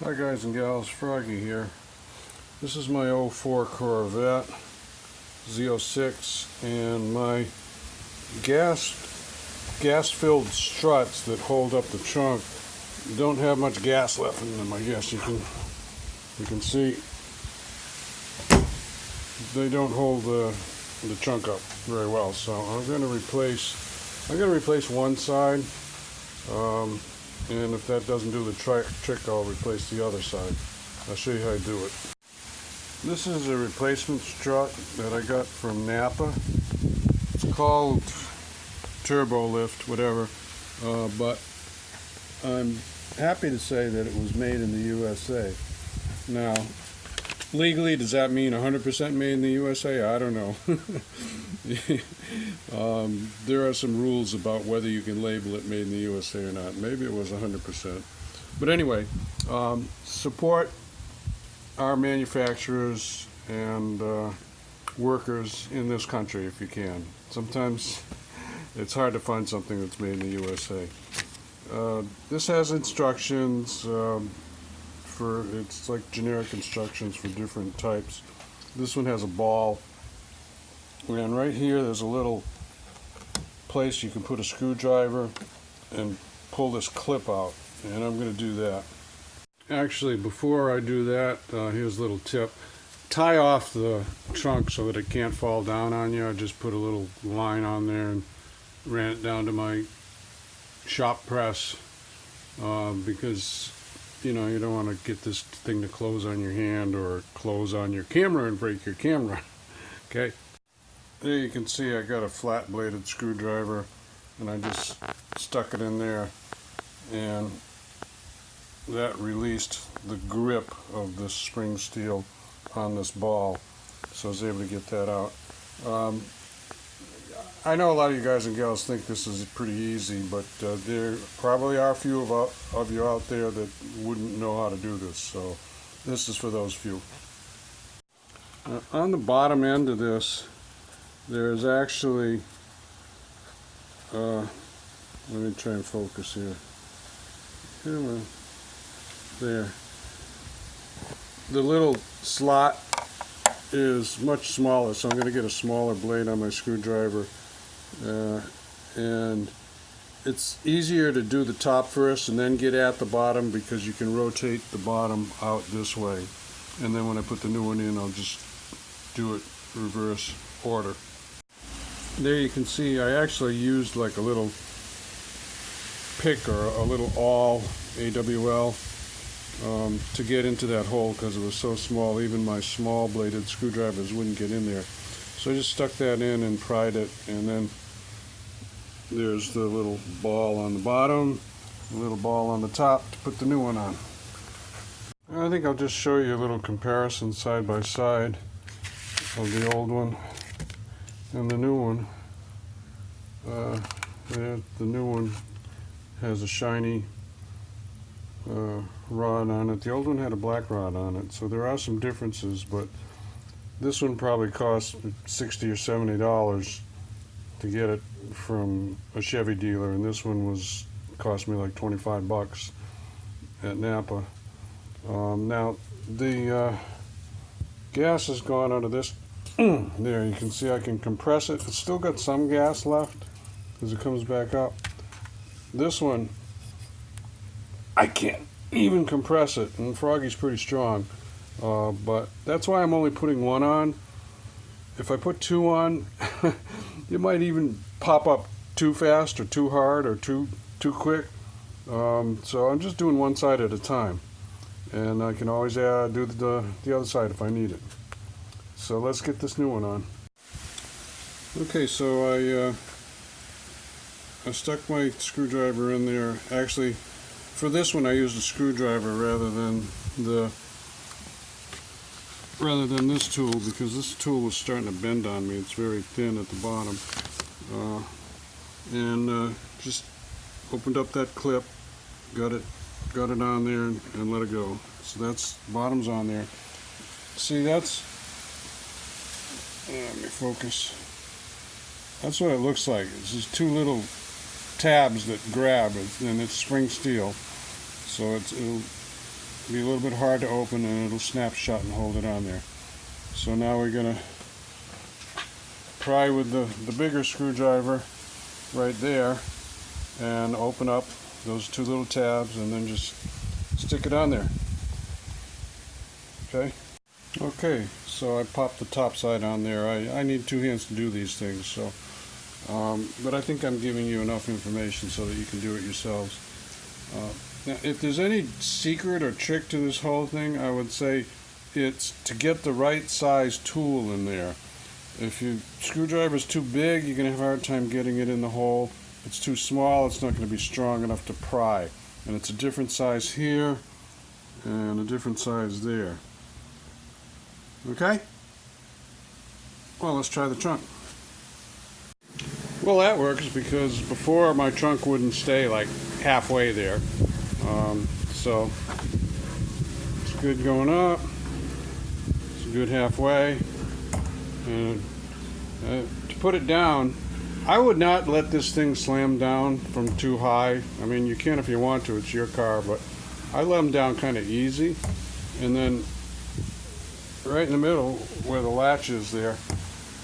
Hi guys and gals, Froggy here. This is my '04 Corvette Z06 and my gas-filled struts that hold up the trunk don't have much gas left in them. I guess you can see they don't hold the trunk up very well. So I'm going to replace one side. And if that doesn't do the trick, I'll replace the other side. I'll show you how I do it. This is a replacement strut that I got from Napa. It's called Turbo Lift, whatever. But I'm happy to say that it was made in the USA. Now, legally, does that mean 100% made in the USA? I don't know. There are some rules about whether you can label it made in the USA or not. Maybe it was 100%. But anyway, support our manufacturers and workers in this country if you can. Sometimes it's hard to find something that's made in the USA. This has instructions it's like generic instructions for different types. This one has a ball, and right here there's a little place you can put a screwdriver and pull this clip out, and I'm going to do that. Actually, before I do that, here's a little tip. Tie off the trunk so that it can't fall down on you. I just put a little line on there and ran it down to my shop press because you don't want to get this thing to close on your hand or close on your camera and break your camera. Okay, there you can see I got a flat bladed screwdriver and I just stuck it in there, and that released the grip of this spring steel on this ball, so I was able to get that out. I know a lot of you guys and gals think this is pretty easy, but there probably are a few of you out there that wouldn't know how to do this, so this is for those few. On the bottom end of this, there's actually, let me try and focus here. There. The little slot is much smaller, so I'm going to get a smaller blade on my screwdriver. And it's easier to do the top first and then get at the bottom because you can rotate the bottom out this way, and then when I put the new one in, I'll just do it reverse order. There you can see I actually used like a little pick or a little awl, AWL, to get into that hole because it was so small. Even my small bladed screwdrivers wouldn't get in there. So I just stuck that in and pried it, and then there's the little ball on the bottom, the little ball on the top to put the new one on. I think I'll just show you a little comparison side by side of the old one and the new one. The new one has a shiny rod on it. The old one had a black rod on it, so there are some differences, but this one probably cost $60 or $70 to get it from a Chevy dealer, and this one cost me like 25 bucks at Napa. Now the gas has gone out of this. There you can see I can compress it. It's still got some gas left because it comes back up. This one I can't even compress it, and Froggy's pretty strong. But that's why I'm only putting one on. If I put two on, it might even pop up too fast or too hard or too quick. So I'm just doing one side at a time, and I can always do the other side if I need it. So let's get this new one on. Okay, so I stuck my screwdriver in there. Actually, for this one I used a screwdriver rather than this tool, because this tool was starting to bend on me. It's very thin at the bottom. Just opened up that clip, got it on there, and let it go. So that's, bottom's on there. See, that's, let me focus. That's what it looks like. It's just two little tabs that grab it, and it's spring steel. So be a little bit hard to open, and it'll snap shut and hold it on there. So now we're going to pry with the bigger screwdriver right there and open up those two little tabs and then just stick it on there. Okay, so I popped the top side on there. I need two hands to do these things, so but I think I'm giving you enough information so that you can do it yourselves. Now, if there's any secret or trick to this whole thing, I would say it's to get the right size tool in there. If your screwdriver's too big, you're going to have a hard time getting it in the hole. If it's too small, it's not going to be strong enough to pry. And it's a different size here and a different size there. Okay? Well, let's try the trunk. Well, that works because before my trunk wouldn't stay like halfway there. So it's good going up. It's good halfway. And to put it down, I would not let this thing slam down from too high. I mean, you can if you want to, it's your car, but I let them down kind of easy. And then right in the middle where the latch is there,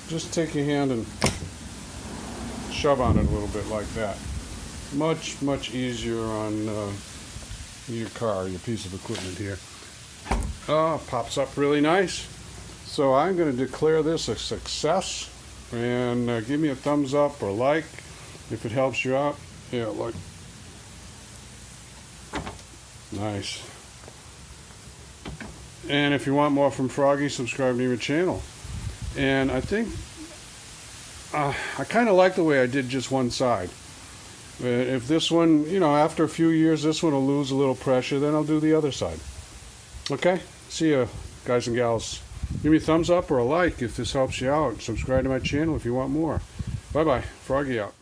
just take your hand and shove on it a little bit like that. Much easier on your car, your piece of equipment here. Pops up really nice. So I'm going to declare this a success, and give me a thumbs up or like if it helps you out. Yeah, like, nice. And if you want more from Froggy, subscribe to my channel. And I think I kind of like the way I did just one side. If this one, after a few years, this one will lose a little pressure, then I'll do the other side. Okay? See ya, guys and gals. Give me a thumbs up or a like if this helps you out. Subscribe to my channel if you want more. Bye-bye. Froggy out.